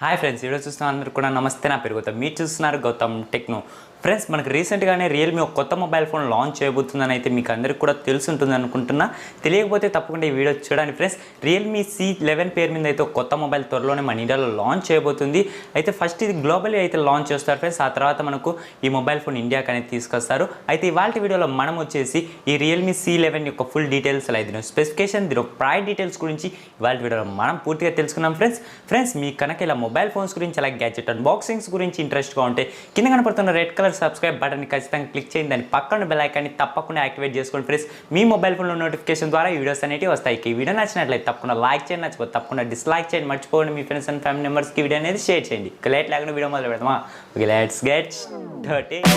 Hi friends, video చూస్తున్న అందరూ కూడా నమస్తే. నా పేరు గౌతమ్, మీరు చూస్తున్నారు గౌతమ్ టెక్నో. ఫ్రెండ్స్, మనకు రీసెంట్గానే రియల్మీ ఒక కొత్త మొబైల్ ఫోన్ లాంచ్ చేయబోతుందని అయితే మీకు అందరికీ కూడా తెలుసుంటుంది అనుకుంటున్నా. తెలియకపోతే తప్పకుండా ఈ వీడియో చూడండి ఫ్రెండ్స్. రియల్మీ c11 పేరు మీద అయితే ఒక కొత్త మొబైల్ త్వరలోనే మన ఇండియాలో లాంచ్ చేయబోతుంది. అయితే ఫస్ట్ ఇది గ్లోబల్లీ అయితే లాంచ్ చేస్తారు ఫ్రెండ్స్. ఆ తర్వాత మనకు ఈ మొబైల్ ఫోన్ ఇండియాకి అనేది తీసుకొస్తారు. అయితే ఇవాళ వీడియోలో మనం వచ్చేసి ఈ రియల్మీ c11 యొక్క ఫుల్ డీటెయిల్స్ దీని స్పెసిఫికేషన్, దీని ప్రైస్ డీటెయిల్స్ గురించి ఇవాళ వీడియోలో మనం పూర్తిగా తెలుసుకున్నాం ఫ్రెండ్స్. మీకు కనుక ఇలా మొబైల్ ఫోన్స్ గురించి అలాగే గ్యాడ్జెట్ అన్బాక్సింగ్స్ గురించి ఇంట్రెస్ట్గా ఉంటే కింద కనపడుతున్న రెడ్ కలర్ సబ్స్క్రైబ్ బటన్ని ఖచ్చితంగా క్లిక్ చేయండి. దాని పక్కన బెల్ ఐకాన్ని తప్పకుండా యాక్టివేట్ చేసుకోండి ఫ్రెండ్స్. మీ మొబైల్ ఫోన్లో నోటిఫికేషన్ ద్వారా వీడియోస్ అనేవి వస్తాయి. ఈ వీడియో నచ్చినట్లయితే తప్పకుండా లైక్ చేయండి, నచ్చిపోతే తప్పకుండా డిస్లైక్ చేయండి. మర్చిపోండి మీ ఫ్రెండ్స్ అండ్ ఫ్యామిలీ మెంబర్స్కి వీడియో అనేది షేర్ చేయండి. లేట్ లేకుండా వీడియో మొదలు పెడదామా? Okay, let's get started.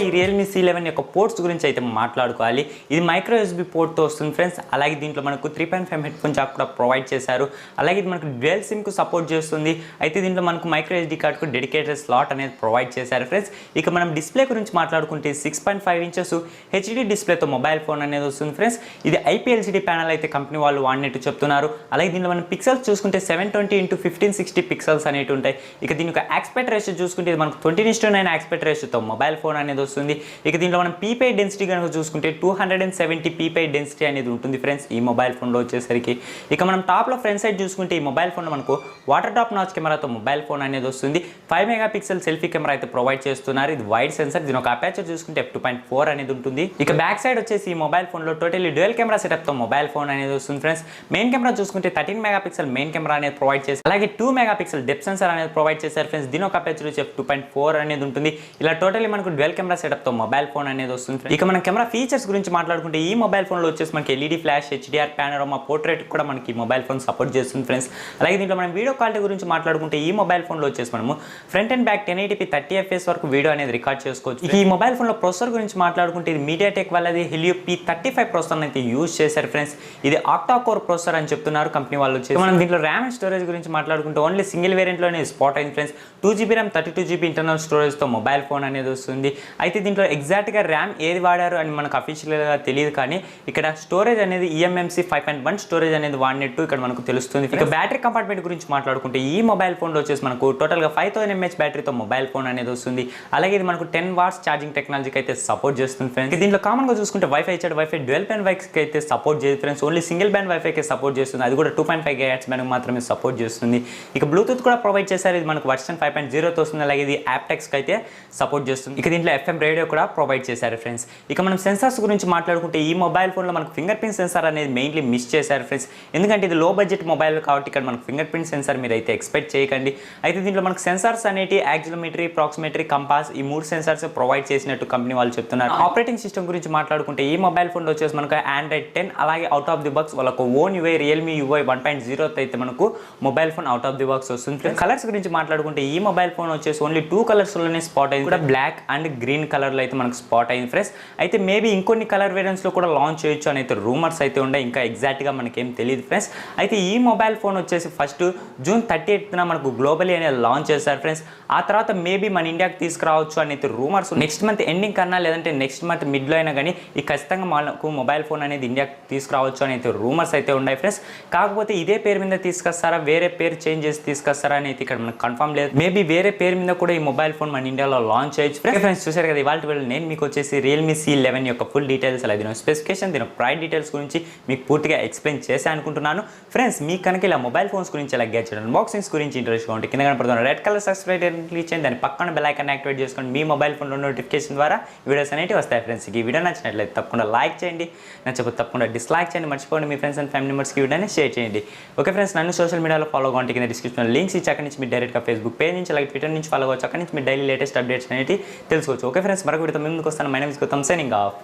ఈ రియల్మీ c11 యొక్క పోర్ట్స్ గురించి అయితే మాట్లాడుకోవాలి. ఇది మైక్రో యూఎస్బీ పోర్ట్తో వస్తుంది ఫ్రెండ్స్. అలాగే దీంట్లో మనకు 3.5 హెడ్ ఫోన్ జాక్ కూడా ప్రొవైడ్ చేశారు. అలాగే ఇది మనకు డ్యూయల్ సిమ్కు సపోర్ట్ చేస్తుంది. అయితే దీంట్లో మనకు మైక్రో ఎస్డీ కార్డ్కు డెడికేటెడ్ స్లాట్ అనేది ప్రొవైడ్ చేశారు ఫ్రెండ్స్. ఇక మనం డిస్ప్లే గురించి మాట్లాడుకుంటే 6.5 ఇంచెస్ హెచ్డి డిస్ప్లేతో మొబైల్ ఫోన్ అనేది వస్తుంది ఫ్రెండ్స్. ఇది ఐపీఎల్సీడీ ప్యానల్ అయితే కంపెనీ వాళ్ళు వాడినట్టు చెప్తున్నారు. అలాగే దీంట్లో మనం పిక్సెల్స్ చూసుకుంటే 720x1560 పిక్సెల్స్ అనేవి ఉంటాయి. ఇక దీని యొక్క ఆస్పెక్ట్ రేషియో చూసుకుంటే ఇది మనకు 20:9 ఆస్పెక్ట్ రేషియోతో మొబైల్ ఫోన్ అనేది వస్తుంది. ఇక దీంట్లో మనం పీపై డెన్సిటీ కనుక చూసుకుంటే 270 పీపై డెన్సిటీ అనేది ఉంటుంది ఫ్రెండ్స్ ఈ మొబైల్ ఫోన్లో వచ్చేసరికి. ఇక మనం టాప్లో ఫ్రంట్ సైడ్ చూసుకుంటే ఈ మొబైల్ ఫోన్లో మనకు వాటర్ టాప్ నాచ్ కెమెరాతో మొబైల్ ఫోన్ అనేది వస్తుంది. 5 మెగాపిక్సెల్ సెల్ఫీ కెమెరా అయితే ప్రొవైడ్ చేస్తున్నారు. ఇది వైడ్ సెన్సర్. దీని ఒక అపేచర్ చూసుకుంటే f2.4 అనేది ఉంటుంది. ఇక బ్యాక్ సైడ్ వచ్చేసి ఈ మొబైల్ ఫోన్లో టోటల్లీ డ్యూయల్ కెమెరా సెటప్తో మొబైల్ ఫోన్ అనేది వస్తుంది ఫ్రెండ్స్. మెయిన్ కెమెరా చూసుకుంటే 13 మెగాపిక్సెల్ మెయిన్ కెమెరా అనేది ప్రొవైడ్ చేస్తారు. అలాగే 2 మెగాపిక్సెల్ డెప్త్ సెన్సర్ అనేది ప్రొవైడ్ చేశారు ఫ్రెండ్స్. దీని ఒక అపేచర్ f2.4 అనేది ఉంటుంది. ఇలా టోటల్లీ మనకు డ్యూయల్ కెమెరా సెటప్తో మొబైల్ ఫోన్ అనేది వస్తుంది. ఇక మనం కెమెరా ఫీచర్స్ గురించి మాట్లాడుకుంటే ఈ మొబైల్ ఫోన్లో వచ్చేసి మనకి LED flash, HDR, panorama, portrait కూడా మనకి మొబైల్ ఫోన్ సపోర్ట్ చేస్తుంది ఫ్రెండ్స్. అలాగే దీంట్లో మనం వీడియో క్వాలిటీ గురించి మాట్లాడుకుంటే ఈ మొబైల్ ఫోన్లో వచ్చేసి మనము front and back 1080p 30 fps వరకు వీడియో అనేది రికార్డ్ చేసుకోవచ్చు. ఈ మొబైల్ ఫోన్లో ప్రొసెసర్ గురించి మాట్లాడుకుంటే ఇది మీడియాటెక్ వాళ్ళది హెలియో P35 ప్రొసెసర్ అయితే యూజ్ చేశారు ఫ్రెండ్స్. ఇది ఆక్టా కోర్ ప్రొసెసర్ అని చెప్తున్నారు కంపెనీ వాళ్ళు వచ్చేసి. మనం దీంట్లో ర్యామ్ అండ్ స్టోరేజ్ గురించి మాట్లాడుకుంటే ఓన్లీ సింగిల్ వేరియంట్లోనే స్పాట్ అయింది friends. 2GB RAM 32GB internal స్టోరేజ్తో మొబైల్ ఫోన్ అనేది వస్తుంది. అయితే దీంట్లో ఎగ్జాక్ట్గా ర్యామ్ ఏది వాడారు అని మనకు అఫీషియల్గా తెలియదు, కానీ ఇక్కడ స్టోరేజ్ అనేది eMMC 5.1 స్టోరేజ్ అనేది వాడినట్టు ఇక్కడ మనకు తెలుస్తుంది. ఇక బ్యాటరీ కంపార్ట్మెంట్ గురించి మాట్లాడుకుంటే ఈ మొబైల్ ఫోన్లో వచ్చేసి మనకు టోటల్గా 5000 mAh బ్యాటరీతో మొబైల్ ఫోన్ అనేది వస్తుంది. అలాగే ఇది మనకు 10 వాట్స్ ఛార్జింగ్ టెక్నాలజీకి అయితే సపోర్ట్ చేస్తుంది ఫ్రెండ్స్. దీంట్లో కామన్గా చూసుకుంటే వైఫై ఇచ్చాడు. వైఫై డ్యూయల్ బ్యాండ్ వైఫైకి అయితే సపోర్ట్ చేయదు ఫ్రెండ్స్. ఓన్లీ సింగిల్ బ్యాండ్ వైఫైకి సపోర్ట్ చేస్తుంది. అది కూడా 2.5 GHz బ్యాండ్ మాత్రమే సపోర్ట్ చేస్తుంది. ఇక బ్లూటూత్ కూడా ప్రొవైడ్ చేశారు. ఇది మనకు వర్షన్ 5.0తో వస్తుంది. అలాగే ఇది యాప్టెక్స్కి అయితే సపోర్ట్ చేస్తుంది. ఇక దీంట్లో FM రేడియో కూడా ప్రొవైడ్ చేశారు ఫ్రెండ్స్. ఇక మనం సెన్సార్స్ గురించి మాట్లాడుకుంటే ఈ మొబైల్ ఫోన్లో మనకు ఫింగర్ ప్రింట్ సెన్సార్ అనేది మెయిన్లీ మిస్ చేశారు ఫ్రెండ్స్. ఎందుకంటే ఇది లో బడ్జెట్ మొబైల్ కాబట్టి ఇక్కడ మనకు ఫింగర్ ప్రింట్ సెన్సార్ మీరు అయితే ఎక్స్పెక్ట్ చేయకండి. అయితే దీంట్లో మనకు సెన్సార్స్ అనేవి యాక్సిలోమీటరీ, ప్రాక్సిమేటరీ, కంపాస్ ఈ 3 సెన్సార్స్ ప్రొవైడ్ చేసినట్టు కంపెనీ వాళ్ళు చెప్తున్నారు. ఆపరేటింగ్ సిస్టమ్ గురించి మాట్లాడుకుంటే ఈ మొబైల్ ఫోన్లో వచ్చేసి మనకు Android 10 అలాగే అవుట్ ఆఫ్ ది బాక్స్ వాళ్ళకు ఓన్ UI Realme UI 1.0 అయితే మనకు mobile phone out of the box వస్తుంది. కలర్స్ గురించి మాట్లాడుకుంటే ఈ మొబైల్ ఫోన్ వచ్చేసి ఓన్లీ 2 కలర్స్లోనే స్పాట్ అయింది. కూడా బ్లాక్ అండ్ గ్రీన్ కలర్లో అయితే మనకు స్పాట్ అయింది ఫ్రెండ్స్. అయితే మేబీ ఇంకొన్ని కలర్ వేరియంట్స్లో కూడా లాంచ్ చేయొచ్చు అని అయితే రూమర్స్ అయితే ఉన్నాయి. ఇంకా ఎగ్జాక్ట్గా మనకేం తెలియదు ఫ్రెండ్స్. అయితే ఈ మొబైల్ ఫోన్ వచ్చేసి ఫస్ట్ June 30th మనకు గ్లోబల్లీ అనేది లాంచ్ చేశారు ఫ్రెండ్స్. ఆ తర్వాత మేబీ మన ఇండియాకి తీసుకురావచ్చు అని అయితే రూమర్స్. నెక్స్ట్ మంత్ ఎండింగ్ కన్నా లేదంటే నెక్స్ట్ మంత్ మిడ్లో అయినా కానీ ఈ ఖచ్చితంగా మనకు మొబైల్ ఫోన్ అనేది ఇండియాకి తీసుకురావచ్చు అని అయితే రూమర్స్ అయితే ఉన్నాయి ఫ్రెండ్స్. కాకపోతే ఇదే పేరు మీద తీసుకొస్తారా, వేరే పేరు చేంజ్ చేసి తీసుకొస్తారా అని అయితే ఇక్కడ మనకు కన్ఫర్మ్ లేదు. మేబీ వేరే పేరు మీద కూడా ఈ మొబైల్ ఫోన్ మన ఇండియాలో లాంచ్ చేయొచ్చు ఫ్రెండ్స్. చూసారు కదా ఇవాళ నేను మీకు వచ్చేసి రియల్మీ c11 యొక్క ఫుల్ డీటెయిల్స్, అలాగే దీని స్పెసిఫికేషన్, దీని ప్రైస్ డీటెయిల్స్ గురించి మీకు పూర్తిగా ఎక్స్ప్లెయిన్ చేసి అనుకుంటున్నాను ఫ్రెండ్స్. మీకు కనుక ఇలా మొబైల్ ఫోన్స్ గురించి ఇలా గ్యాడ్జెట్ అన్బాక్సింగ్స్ గురించి ఇంట్రెస్ట్గా ఉంటే కింద కనపడుతున్న రెడ్ కలర్ సబ్స్క్రైబ్ క్లిక్ చేయండి. దాని పక్కన బెల్ ఐకాన్ యాక్టివేట్ చేసుకోండి. మీ మొబైల్ ఫోన్లో నోటిఫికేషన్ ద్వారా వీడియోస్ అనేవి వస్తాయి ఫ్రెండ్స్. ఈ వీడియో నచ్చినట్లయితే తప్పకుండా లైక్ చేయండి, నచ్చకపోతే తప్పకుండా డిస్లైక్ చేయండి. మర్చిపోండి మీ ఫ్రెండ్స్ అండ్ ఫ్యామిలీ మెంబర్స్కి వీడియోని షేర్ చేయండి. ఓకే ఫ్రెండ్స్, నన్ను సోషల్ మీడియాలో ఫాలో అవ్వండి. కింద డిస్క్రిప్షన్ లింక్స్ ఇచ్చి అక్కడి నుంచి మీరు డైరెక్ట్గా ఫేస్బుక్ పేజ్ నుంచి అలాగే ట్విట్టర్ నుంచి ఫాలో అవ్వచ్చు. అక్కడి నుంచి మీరు డైలీ లేటెస్ట్ అప్డేట్స్ అనేవి తెలుసుకోవచ్చు. ఓకే ఫ్రెండ్స్, మరొక వీడియోతో ముందుకు వస్తాను. My name is Gautam, signing of.